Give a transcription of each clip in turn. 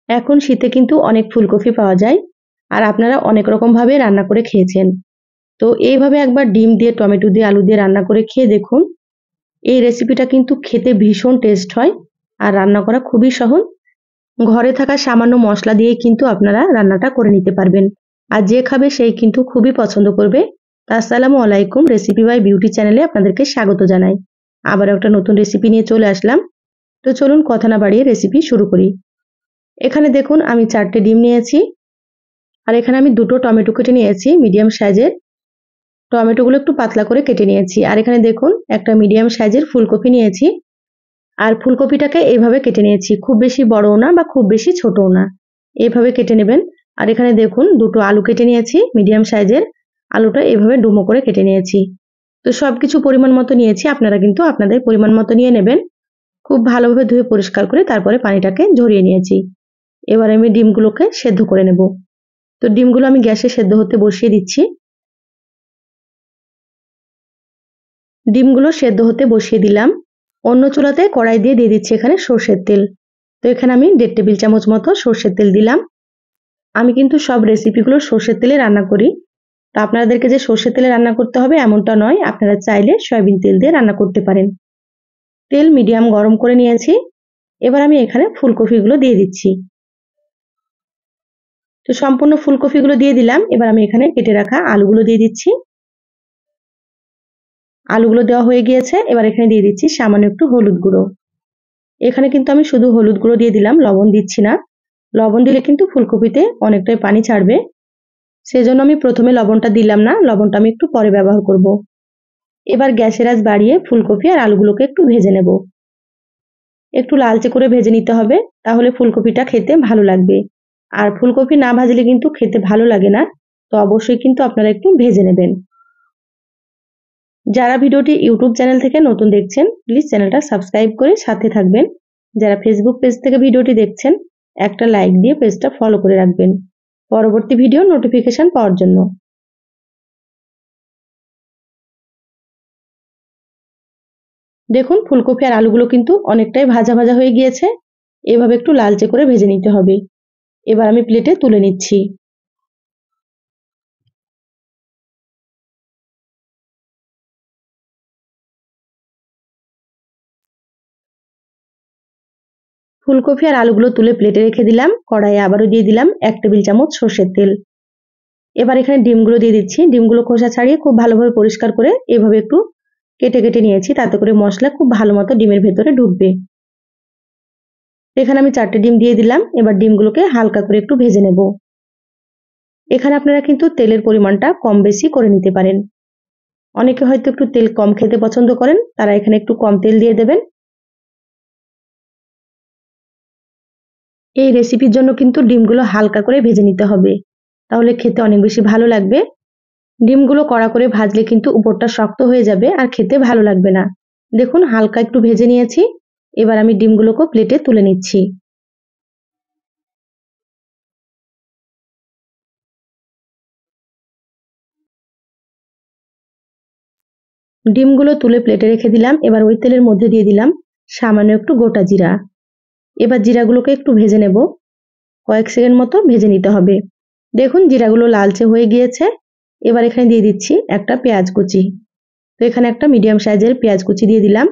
এখন শীতে কিন্তু অনেক ফুলকপি পাওয়া যায় আর আপনারা অনেক রকম ভাবে রান্না করে খেয়েছেন। তো এইভাবে একবার ডিম দিয়ে, টমেটো দিয়ে, আলু দিয়ে রান্না করে খেয়ে দেখুন। এই রেসিপিটা কিন্তু খেতে ভীষণ টেস্ট হয় আর রান্না করা খুবই সহজ। ঘরে থাকা সামান্য মশলা দিয়েই কিন্তু আপনারা রান্নাটা করে নিতে পারবেন। আর যে খাবে সেই কিন্তু খুবই পছন্দ করবে। তা আসসালামু আলাইকুম, রেসিপি বাই বিউটি চ্যানেলে আপনাদেরকে স্বাগত জানাই। আবার একটা নতুন রেসিপি নিয়ে চলে আসলাম। তো চলুন কথা না বাড়িয়ে রেসিপি শুরু করি। এখানে দেখুন আমি 4টে ডিম নিয়েছি আর এখানে আমি 2টো টমেটো কেটে নিয়েছি মিডিয়াম সাইজের। টমেটোগুলো একটু পাতলা করে কেটে নিয়েছি। আর এখানে দেখুন একটা মিডিয়াম সাইজের ফুলকপি নিয়েছি। আর ফুলকপিটাকে এইভাবে কেটে নিয়েছি, খুব বেশি বড়ও না বা খুব বেশি ছোটও না, এইভাবে কেটে নেবেন। আর এখানে দেখুন 2টো আলু কেটে নিয়েছি মিডিয়াম সাইজের। আলুটা এইভাবে ডুমো করে কেটে নিয়েছি। তো সবকিছু পরিমাণ মতো নিয়েছি, আপনারা কিন্তু আপনাদের পরিমাণ মতো নিয়ে নেবেন। খুব ভালোভাবে ধুয়ে পরিষ্কার করে তারপরে পানিটাকে ঝরিয়ে নিয়েছি। এবার আমি ডিমগুলোকে সেদ্ধ করে নেব। তো ডিমগুলো আমি গ্যাসে সেদ্ধ হতে বসিয়ে দিচ্ছি। ডিমগুলো সেদ্ধ হতে বসিয়ে দিলাম। অন্য চুলাতে কড়াই দিয়ে দিচ্ছি এখানে সর্ষের তেল। তো এখানে আমি 1.5 টেবিল চামচ মতো সর্ষের তেল দিলাম। আমি কিন্তু সব রেসিপিগুলো সর্ষের তেলে রান্না করি। তো আপনাদেরকে যে সর্ষের তেলে রান্না করতে হবে এমনটা নয়, আপনারা চাইলে সয়াবিন তেল দিয়ে রান্না করতে পারেন। তেল মিডিয়াম গরম করে নিয়েছি। এবার আমি এখানে ফুলকপিগুলো দিয়ে দিচ্ছি। তো সম্পূর্ণ ফুলকপিগুলো দিয়ে দিলাম। এবার আমি এখানে কেটে রাখা আলুগুলো দিয়ে দিচ্ছি। আলুগুলো দেওয়া হয়ে গিয়েছে। এবার এখানে দিয়ে দিচ্ছি সামান্য একটু হলুদ গুঁড়ো। এখানে কিন্তু আমি শুধু হলুদ গুঁড়ো দিয়ে দিলাম, লবণ দিচ্ছি না। লবণ দিলে কিন্তু ফুলকপিতে অনেকটাই পানি ছাড়বে, সেজন্য আমি প্রথমে লবণটা দিলাম না, লবণটা আমি একটু পরে ব্যবহার করব। এবার গ্যাসের আঁচ বাড়িয়ে ফুলকপি আর আলুগুলোকে একটু ভেজে নেব। একটু লালচে করে ভেজে নিতে হবে, তাহলে ফুলকপিটা খেতে ভালো লাগবে। আর ফুলকপি না ভাজলে কিন্তু খেতে ভালো লাগে না। তো অবশ্যই কিন্তু আপনারা একটু ভেজে নেবেন। যারা ভিডিওটি ইউটিউব চ্যানেল থেকে নতুন দেখছেন প্লিজ চ্যানেলটা সাবস্ক্রাইব করে সাথে থাকবেন। যারা ফেসবুক পেজ থেকে ভিডিওটি দেখছেন একটা লাইক দিয়ে পেজটা ফলো করে রাখবেন পরবর্তী ভিডিও নোটিফিকেশন পাওয়ার জন্য। দেখুন ফুলকপি আর আলুগুলো কিন্তু অনেকটাই ভাজা ভাজা হয়ে গিয়েছে। এভাবে একটু লালচে করে ভেজে নিতে হবে। এবার আমি প্লেটে তুলে নিচ্ছি। ফুলকপি আর আলুগুলো তুলে প্লেটে রেখে দিলাম। কড়াইয়ে আবারও দিয়ে দিলাম 1 টেবিল চামচ সর্ষের তেল। এবার এখানে ডিমগুলো দিয়ে দিচ্ছি। ডিমগুলো খোসা ছাড়িয়ে খুব ভালোভাবে পরিষ্কার করে এভাবে একটু কেটে কেটে নিয়েছি, তাতে করে মশলা খুব ভালো মতো ডিমের ভেতরে ঢুকবে। এখানে আমি 4টে ডিম দিয়ে দিলাম। এবার ডিমগুলোকে হালকা করে একটু ভেজে নেব। এখানে আপনারা কিন্তু তেলের পরিমাণটা কম বেশি করে নিতে পারেন। অনেকে হয়তো একটু তেল কম খেতে পছন্দ করেন, তারা এখানে একটু কম তেল দিয়ে দেবেন। এই রেসিপির জন্য কিন্তু ডিমগুলো হালকা করে ভেজে নিতে হবে, তাহলে খেতে অনেক বেশি ভালো লাগবে। ডিমগুলো কড়া করে ভাজলে কিন্তু উপরটা শক্ত হয়ে যাবে আর খেতে ভালো লাগবে না। দেখুন হালকা একটু ভেজে নিয়েছি। এবার আমি ডিমগুলোকে প্লেটে তুলে নিচ্ছি। ডিমগুলো তুলে প্লেটে রেখে দিলাম। এবার ওই তেলের মধ্যে দিয়ে দিলাম সামান্য একটু গোটা জিরা। এবার জিরাগুলোকে একটু ভেজে নেব, কয়েক সেকেন্ড মতো ভেজে নিতে হবে। দেখুন জিরাগুলো লালচে হয়ে গিয়েছে। এবার এখানে দিয়ে দিচ্ছি একটা পেঁয়াজ কুচি। তো এখানে একটা মিডিয়াম সাইজের পেঁয়াজ কুচি দিয়ে দিলাম।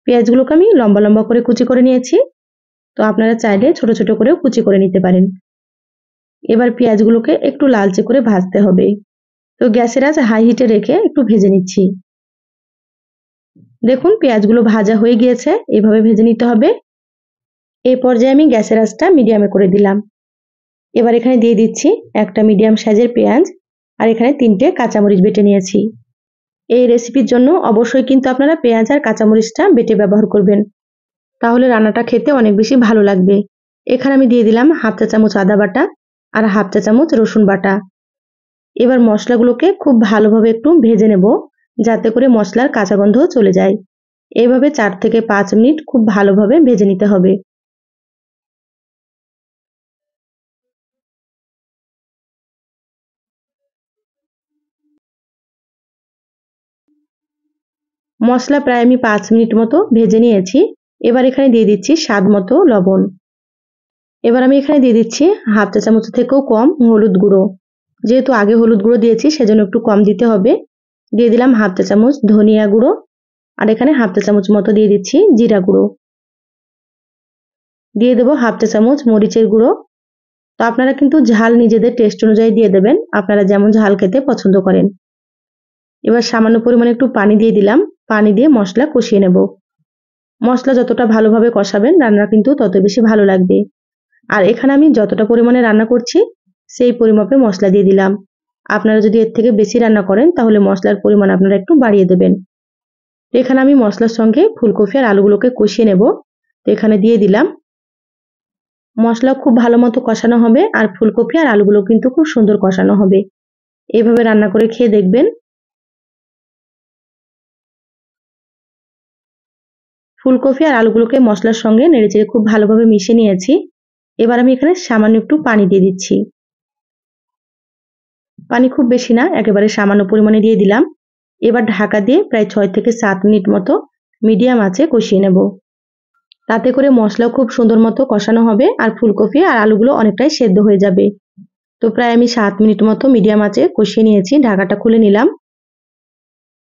পেঁয়াজগুলোকে আমি লম্বা লম্বা করে কুচি করে নিয়েছি। তো আপনারা চাইলে ছোট ছোট করেও কুচি করে নিতে পারেন। এবার পেঁয়াজগুলোকে একটু লালচে করে ভাজতে হবে। তো গ্যাসের আঁচ হাই হিটে রেখে একটু ভেজে নিচ্ছি। দেখুন পেঁয়াজগুলো ভাজা হয়ে গিয়েছে, এভাবে ভেজে নিতে হবে। এই পর্যায়ে আমি গ্যাসের আঁচটা মিডিয়ামে করে দিলাম। এবার এখানে দিয়ে দিচ্ছি একটা মিডিয়াম সাইজের পেঁয়াজ আর এখানে 3টে কাঁচামরিচ বেটে নিয়েছি। এই রেসিপির জন্য অবশ্যই কিন্তু আপনারা পেঁয়াজ আর কাঁচামরিচটা বেটে ব্যবহার করবেন, তাহলে রান্নাটা খেতে অনেক বেশি ভালো লাগবে। এখানে আমি দিয়ে দিলাম হাফ চা চামচ আদা বাটা আর হাফ চা চামচ রসুন বাটা। এবার মশলাগুলোকে খুব ভালোভাবে একটু ভেজে নেব, যাতে করে মশলার কাঁচা গন্ধ চলে যায়। এইভাবে 4 থেকে 5 মিনিট খুব ভালোভাবে ভেজে নিতে হবে। মশলা প্রায় আমি 5 মিনিট মতো ভেজে নিয়েছি। এবার এখানে দিয়ে দিচ্ছি স্বাদ মতো লবণ। এবার আমি এখানে দিয়ে দিচ্ছি হাফ চা চামচ থেকেও কম হলুদ গুঁড়ো। যেহেতু আগে হলুদ গুঁড়ো দিয়েছি সেজন্য একটু কম দিতে হবে। দিয়ে দিলাম হাফ চা চামচ ধনিয়া গুঁড়ো, আর এখানে হাফ চা চামচ মতো দিয়ে দিচ্ছি জিরা গুঁড়ো। দিয়ে দেবো হাফ চা চামচ মরিচের গুঁড়ো। তো আপনারা কিন্তু ঝাল নিজেদের টেস্ট অনুযায়ী দিয়ে দেবেন, আপনারা যেমন ঝাল খেতে পছন্দ করেন। এবার সামান্য পরিমাণে একটু পানি দিয়ে দিলাম। পানি দিয়ে মশলা কষিয়ে নেব। মশলা যতটা ভালোভাবে কষাবেন রান্না কিন্তু তত বেশি ভালো লাগবে। আর এখানে আমি যতটা পরিমাণে রান্না করছি সেই পরিমাপে মশলা দিয়ে দিলাম। আপনারা যদি এর থেকে বেশি রান্না করেন তাহলে মশলার পরিমাণ আপনারা একটু বাড়িয়ে দেবেন। তো এখানে আমি মশলার সঙ্গে ফুলকপি আর আলুগুলোকে কষিয়ে নেব। তো এখানে দিয়ে দিলাম। মশলা খুব ভালো মতো কষানো হবে আর ফুলকপি আর আলুগুলো কিন্তু খুব সুন্দর কষানো হবে। এইভাবে রান্না করে খেয়ে দেখবেন। ফুলকপি আর আলুগুলোকে মশলার সঙ্গে নেড়েচেড়ে খুব ভালোভাবে মিশিয়ে নিয়েছি। এবার আমি এখানে সামান্য একটু পানি দিয়ে দিচ্ছি। পানি খুব বেশি না, একেবারে সামান্য পরিমাণে দিয়ে দিলাম। এবার ঢাকা দিয়ে প্রায় 6 থেকে 7 মিনিট মতো মিডিয়াম আঁচে কষিয়ে নেব। তাতে করে মশলাও খুব সুন্দর মতো কষানো হবে আর ফুলকপি আর আলুগুলো অনেকটাই সেদ্ধ হয়ে যাবে। তো প্রায় আমি 7 মিনিট মতো মিডিয়াম আঁচে কষিয়ে নিয়েছি। ঢাকাটা খুলে নিলাম।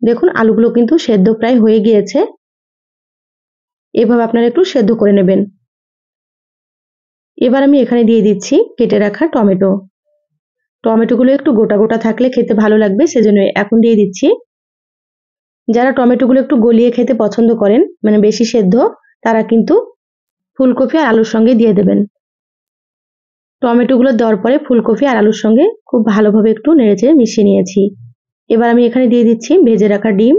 দেখুন আলুগুলো কিন্তু সেদ্ধ প্রায় হয়ে গিয়েছে। এভাবে আপনারা একটু সেদ্ধ করে নেবেন। এবার আমি এখানে দিয়ে দিচ্ছি কেটে রাখা টমেটো। টমেটোগুলো একটু গোটা গোটা থাকলে খেতে ভালো লাগবে, সেজন্য এখন দিয়ে দিচ্ছি। যারা টমেটোগুলো একটু গলিয়ে খেতে পছন্দ করেন, মানে বেশি সেদ্ধ, তারা কিন্তু ফুলকপি আর আলুর সঙ্গে দিয়ে দেবেন। টমেটোগুলো দেওয়ার পরে ফুলকপি আর আলুর সঙ্গে খুব ভালোভাবে একটু নেড়েচেড়ে মিশিয়ে নিয়েছি। এবার আমি এখানে দিয়ে দিচ্ছি ভেজে রাখা ডিম।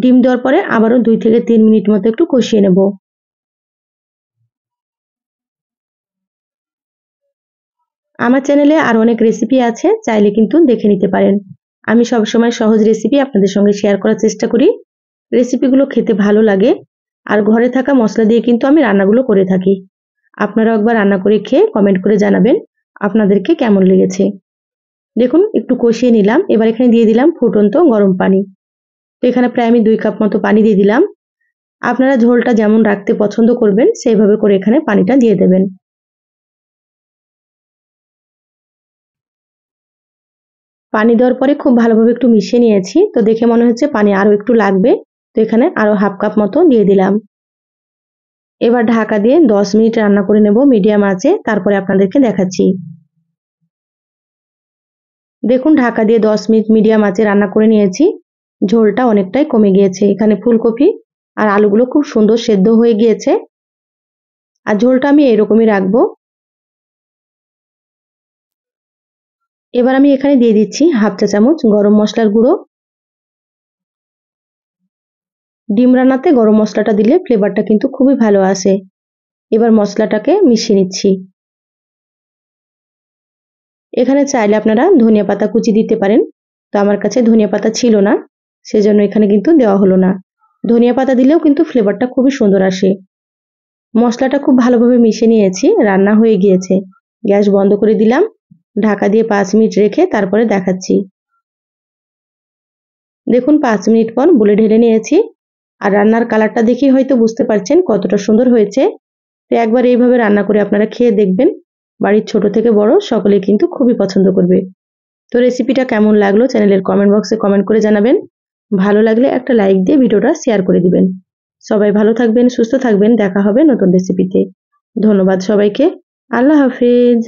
ডিম দেওয়ার পরে আবারও 2 থেকে 3 মিনিট মতো একটু কষিয়ে নেব। আমার চ্যানেলে আরো অনেক রেসিপি আছে, চাইলে কিন্তু দেখে নিতে পারেন। আমি সবসময় সহজ রেসিপি আপনাদের সঙ্গে শেয়ার করার চেষ্টা করি। রেসিপিগুলো খেতে ভালো লাগে আর ঘরে থাকা মশলা দিয়ে কিন্তু আমি রান্নাগুলো করে থাকি। আপনারাও একবার রান্না করে খেয়ে কমেন্ট করে জানাবেন আপনাদেরকে কেমন লেগেছে। দেখুন একটু কষিয়ে নিলাম। এবার এখানে দিয়ে দিলাম ফুটন্ত গরম পানি। তো এখানে প্রায় আমি 2 কাপ মতো পানি দিয়ে দিলাম। আপনারা ঝোলটা যেমন রাখতে পছন্দ করবেন সেইভাবে করে এখানে পানিটা দিয়ে দেবেন। পানি দেওয়ার পরে খুব ভালোভাবে একটু মিশিয়ে নিয়েছি। তো দেখে মনে হচ্ছে পানি আরো একটু লাগবে। তো এখানে আরো হাফ কাপ মতো দিয়ে দিলাম। এবার ঢাকা দিয়ে 10 মিনিট রান্না করে নেব মিডিয়াম আঁচে, তারপরে আপনাদেরকে দেখাচ্ছি। দেখুন ঢাকা দিয়ে 10 মিনিট মিডিয়াম আঁচে রান্না করে নিয়েছি। ঝোলটা অনেকটাই কমে গিয়েছে। এখানে ফুলকপি আর আলুগুলো খুব সুন্দর সেদ্ধ হয়ে গিয়েছে। আর ঝোলটা আমি এরকমই রাখবো। এবার আমি এখানে দিয়ে দিচ্ছি হাফ চা চামচ গরম মশলার গুঁড়ো। ডিম রান্নাতে গরম মশলাটা দিলে ফ্লেভারটা কিন্তু খুবই ভালো আসে। এবার মশলাটাকে মিশিয়ে নিচ্ছি। এখানে চাইলে আপনারা ধনিয়া পাতা কুচি দিতে পারেন। তো আমার কাছে ধনিয়া পাতা ছিল না, সেজন্য এখানে কিন্তু দেওয়া হলো না। ধনিয়া পাতা দিলেও কিন্তু ফ্লেভারটা খুবই সুন্দর আসে। মশলাটা খুব ভালোভাবে মিশিয়ে নিয়েছি, রান্না হয়ে গিয়েছে। গ্যাস বন্ধ করে দিলাম। ঢাকা দিয়ে 5 মিনিট রেখে তারপরে দেখাচ্ছি। দেখুন 5 মিনিট পর বলে ঢেলে নিয়েছি। আর রান্নার কালারটা দেখেই হয়তো বুঝতে পারছেন কতটা সুন্দর হয়েছে। তো একবার এইভাবে রান্না করে আপনারা খেয়ে দেখবেন। বাড়ির ছোট থেকে বড় সকলেই কিন্তু খুবই পছন্দ করবে। তো রেসিপিটা কেমন লাগলো চ্যানেলের কমেন্ট বক্সে কমেন্ট করে জানাবেন। ভালো লাগলে একটা লাইক দিয়ে ভিডিওটা শেয়ার করে দিবেন। সবাই ভালো থাকবেন, সুস্থ থাকবেন। দেখা হবে নতুন রেসিপিতে। ধন্যবাদ সবাইকে। আল্লাহ হাফেজ।